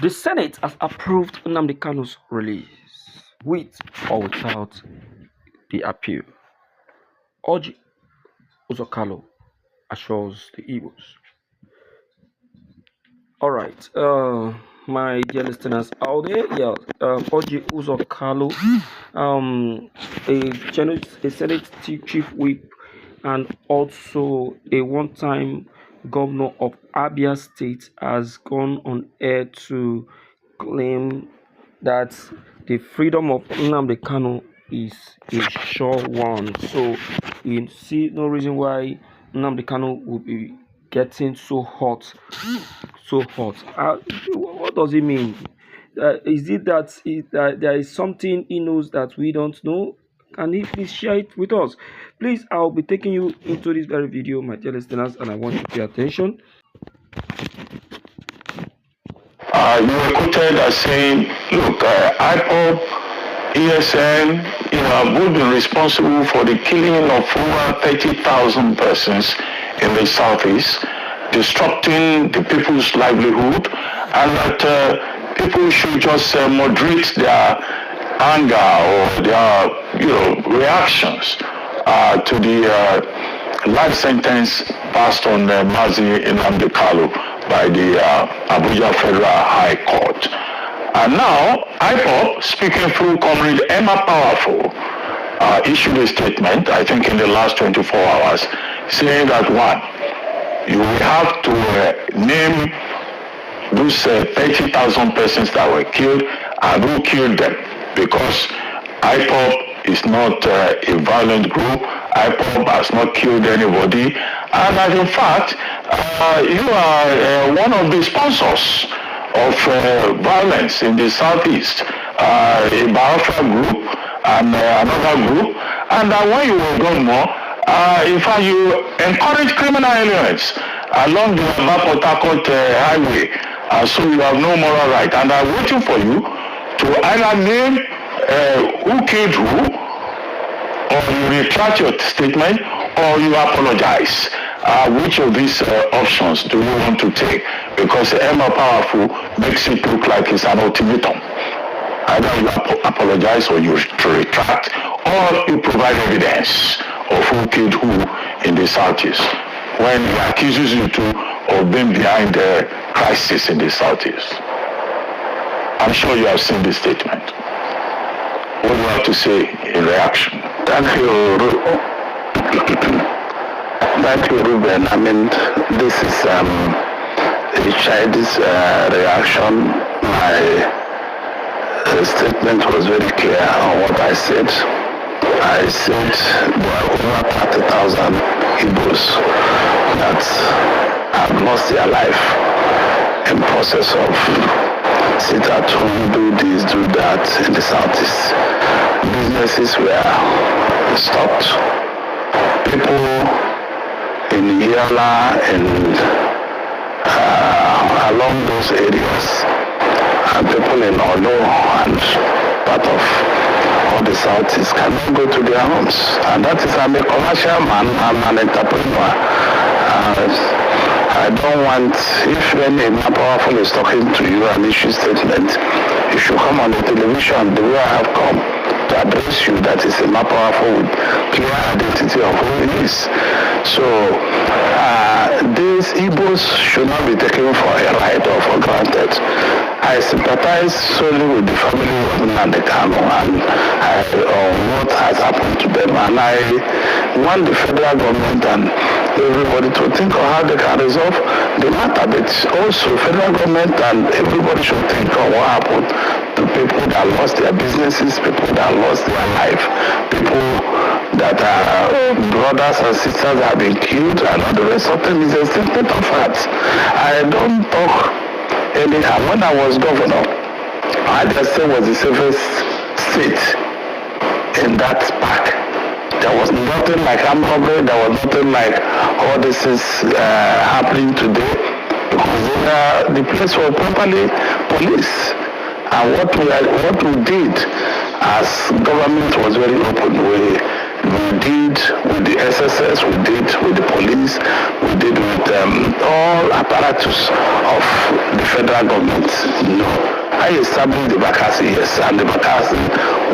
The Senate has approved Nnamdi Kanu's release, with or without the appeal. Oji Uzokalo assures the Igbos. All right, my dear listeners out there, yeah, Oji Uzokalo, a Senate chief whip, and also a one-time governor of Abia State, has gone on air to claim that the freedom of Nnamdi Kanu is a sure one. So you see no reason why Nnamdi Kanu will be getting so hot, so hot. What does it mean? Is it that there is something he knows that we don't know? Can he please share it with us? Please, I'll be taking you into this very video, my dear listeners, and I want you to pay attention. You were quoted as saying, look, IPOP, ESN, have both been responsible for the killing of over 30,000 persons in the southeast, disrupting the people's livelihood, and that people should just moderate their anger or their, reactions to the life sentence passed on Mazi Nnamdi Kalu by the Abuja Federal High Court. And now, IPOP, speaking through Comrade Emma Powerful, issued a statement, I think in the last 24 hours, saying that one, you will have to name those 30,000 persons that were killed and who killed them, because IPOP is not a violent group. IPOP has not killed anybody, and that in fact, you are one of the sponsors of violence in the southeast, a Biafra group and another group, and when you were governor, in fact, you encourage criminal elements along the Port Harcourt highway, so you have no moral right, and I'm waiting for you to either name who killed who, or you retract your statement, or you apologize. Which of these options do you want to take? Because Emma Powerful makes it look like it's an ultimatum. Either you apologize or you retract, or you provide evidence of who killed who in the southeast, when he accuses you of being behind the crisis in the southeast. I'm sure you have seen this statement. What do you have to say in reaction? Thank you. Thank you, Ruben. I mean, this is a childish reaction. My statement was very clear on what I said. I said there are over 30,000 Igbos that have lost their life in process of sit at home, do this, do that in the southeast. Businesses were stopped. People in Yala and along those areas, and people in Olo and part of all the southeast cannot go to their homes. And that is, I'm a commercial man, I'm an entrepreneur. I don't want, if any Powerful is talking to you and issue statement, you should come on the television the way I have come to address you. That is a Powerful with clear identity of who he is. So these Igbos should not be taken for a ride or for granted. I sympathize solely with the family of Nnamdi Kanu and what has happened to them, and I want the federal government and everybody to think of how they can resolve the matter, but also federal government and everybody should think of what happened to people that lost their businesses, people that lost their life, people that are brothers and sisters have been killed, and all the rest of them is a statement of facts. I don't talk anyhow. When I was governor, Abia State was the safest state in that park. There was nothing like armed robbery, there was nothing like all this is happening today, because the place was properly policed. And what we did as government was very open. We We did with the SSS, we did with the police, we did with all apparatus of the federal government. I established the vacancy, yes, and the vacancy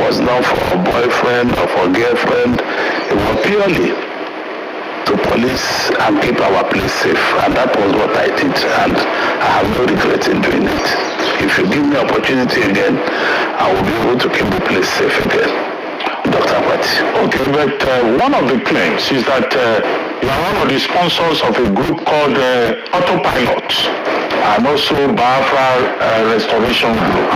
was not for a boyfriend or for a girlfriend. It was purely to police and keep our place safe, and that was what I did, and I have no regret in doing it. If you give me opportunity again, I will be able to keep the place safe again. Dr. Patti. Okay, but one of the claims is that you are one of the sponsors of a group called Autopilot and also Biafra Restoration Group.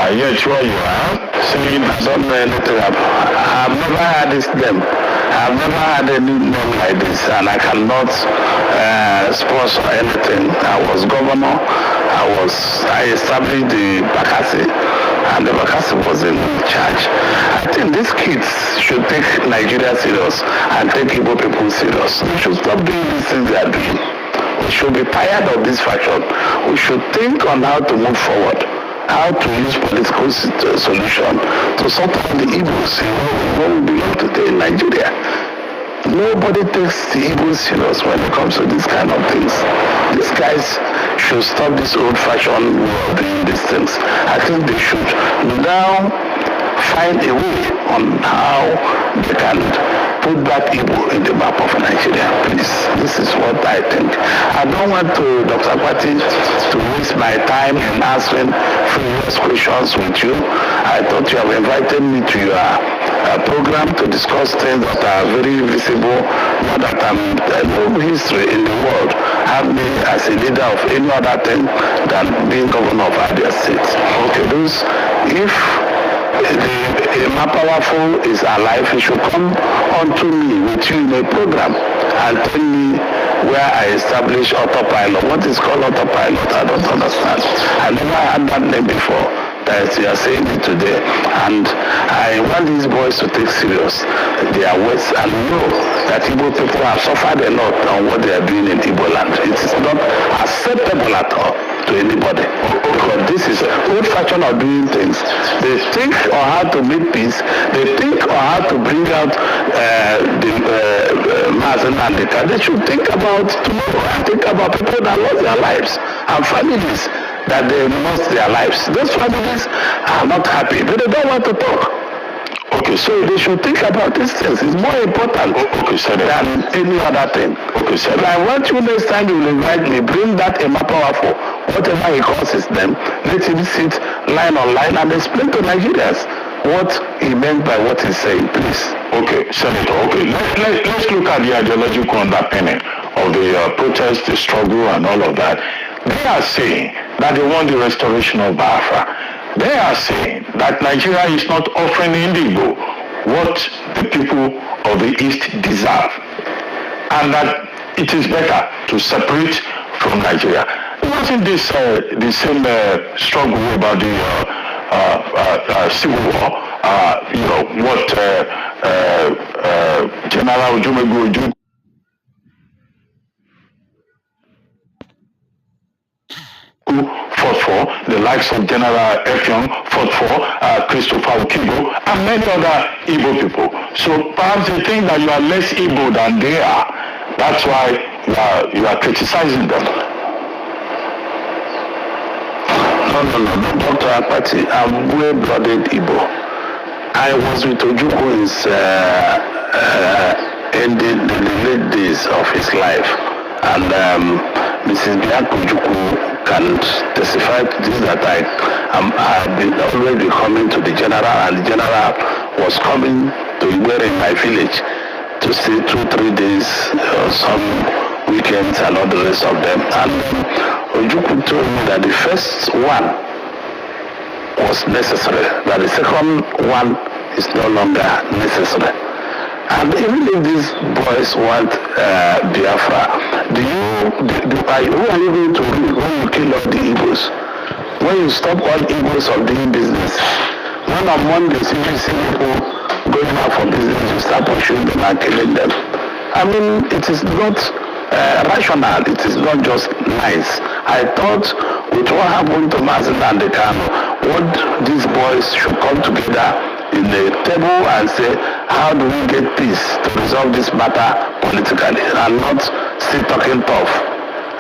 Yet where you are saying I don't know anything about. I've never had this name. I've never had any name like this, and I cannot sponsor anything. I was governor. I established the vacancy, and the vacancy was in charge. I think these kids should take Nigeria serious and take Igbo people serious. They should stop doing these things they are doing. We should be tired of this fashion. We should think on how to move forward, how to use political solution to sort out the evils who belong today in Nigeria. Nobody takes the evil serious when it comes to this kind of things. These guys should stop this old-fashioned way of doing these things. I think they should now find a way on how they can put back Igbo in the map of Nigeria, please. This is what I think. I don't want to, Dr. Patti, to waste my time in answering frivolous questions with you. I thought you have invited me to your program to discuss things that are very visible, not that I'm no history in the world have me as a leader of any other thing than being governor of Abia State. Okay, those, if the powerful is alive, he should come onto me with you in a program and tell me where I establish Autopilot. What is called Autopilot? I don't understand. I never had that name before. That you are saying it today, and I want these boys to take serious their words and know that Igbo people have suffered a lot on what they are doing in Igbo land. It is not acceptable at all to anybody, because this is old fashion of doing things. They think on how to make peace. They think on how to bring out the Mazen and the They should think about tomorrow and think about people that lost their lives and families that they lost their lives. Those families are not happy, but they don't want to talk. Okay, so they should think about these things. It's more important than any other thing. Okay, so I want you next time you will invite me, bring that Emma Powerful, whatever he calls his name, let him sit line on line and explain to Nigerians what he meant by what he's saying, please. Okay, Senator, okay. Let's look at the ideological underpinning of the protest, the struggle, and all of that. They are saying that they want the restoration of Biafra. They are saying that Nigeria is not offering Indigo what the people of the East deserve, and that it is better to separate from Nigeria. Wasn't this the same struggle about the civil war? What General Ojumegu fought for, the likes of General Effiong fought for, Christopher Okibo, and many other Igbo people. So perhaps they think that you are less Igbo than they are. That's why you are criticizing them. No, Dr. Patti, I'm well-blooded Igbo. I was with Ojukwu in the late days of his life, and Mrs. Bianca Ojukwu can testify to this, that I have been already coming to the general, and the general was coming to Iwere in my village to stay 2-3 days, some weekends and all the rest of them. And Ojukwu told me that the first one was necessary, that the second one is no longer necessary. And even if these boys want Biafra, who are you going to read when you kill off the Igbos? When you stop all Igbos of doing business? When on Mondays if you see people going out for business, you start pursuing them and killing them. I mean, it is not rational, it is not just nice. I thought with what happened to Mazen and Kanus, what these boys should come together in a table and say, how do we get peace to resolve this matter politically and not still talking tough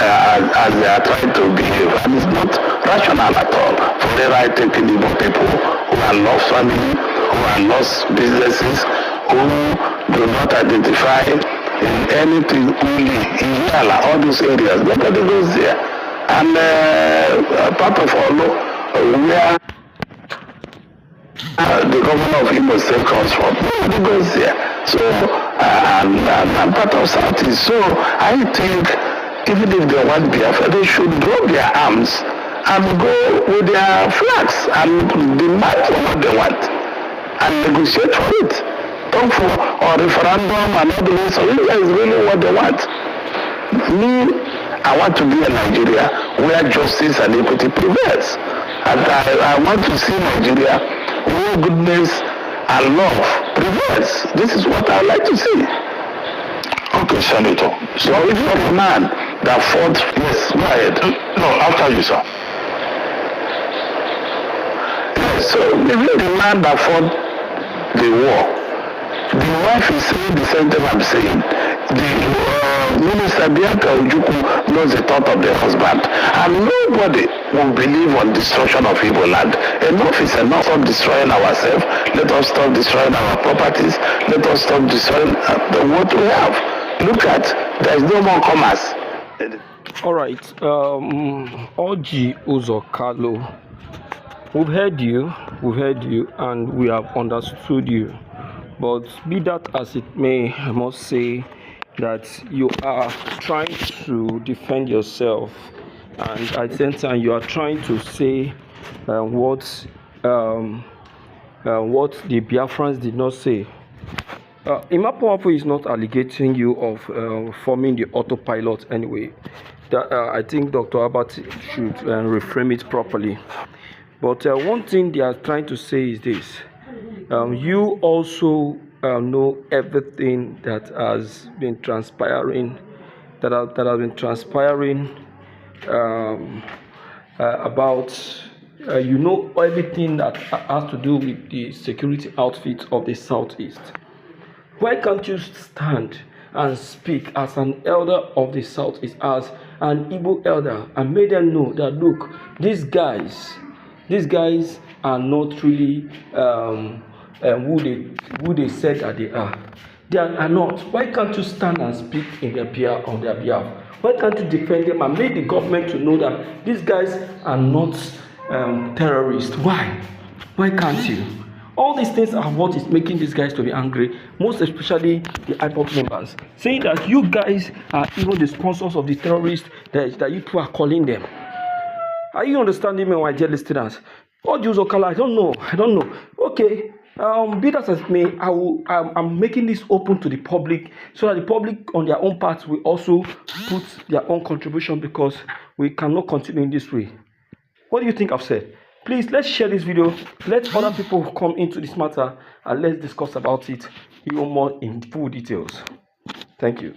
as they are trying to behave. And it's not rational at all for the right taking Igbo people who have lost family, who have lost businesses, who do not identify in anything only in Yala, all those areas. Nobody goes there. And part of Olo, where the governor of Imo State comes from, nobody goes there. So, and part of Southeast. So, I think even if they want Biafra, they should drop their arms and go with their flags and demand for what they want and negotiate for it. Talk for a referendum and all the rest of it is really what they want. Me, I want to be in Nigeria where justice and equity prevails. And I want to see Nigeria where goodness and love prevails. This is what I like to see. Okay, Senator. So if you're a man that fought, yes, go ahead. No, after you, sir. Yes, so even the man that fought the war, the wife is saying the same thing I'm saying. The Minister Bianca Ojukwu knows the thought of the husband. And nobody will believe on destruction of Igbo land. Enough is enough. Stop destroying ourselves. Let us stop destroying our properties. Let us stop destroying what we have. Look at, there is no more commerce. All right, Oji Uzo Kalu, we've heard you, and we have understood you. But be that as it may, I must say that you are trying to defend yourself, and at the same time you are trying to say what the Biafrans did not say. Imapoapo is not alleging you of forming the autopilot anyway. I think Dr. Albert should reframe it properly. But one thing they are trying to say is this. You also know everything that has been transpiring, about you know everything that has to do with the security outfit of the Southeast. Why can't you stand and speak as an elder of the Southeast, as an Igbo elder, and make them know that look, these guys are not really who they said that they are. They are not. Why can't you stand and speak on their behalf? Why can't you defend them and make the government to know that these guys are not terrorists? Why? Why can't you? All these things are what is making these guys to be angry, most especially the IPOP members, saying that you guys are even the sponsors of the terrorists that you two are calling them. Are you understanding me, my dear listeners? What Jews Okala, I don't know. Okay, be that as it may, I'm making this open to the public so that the public on their own part will also put their own contribution, because we cannot continue in this way. What do you think I've said? Please, let's share this video. Let other people come into this matter and let's discuss about it even more in full details. Thank you.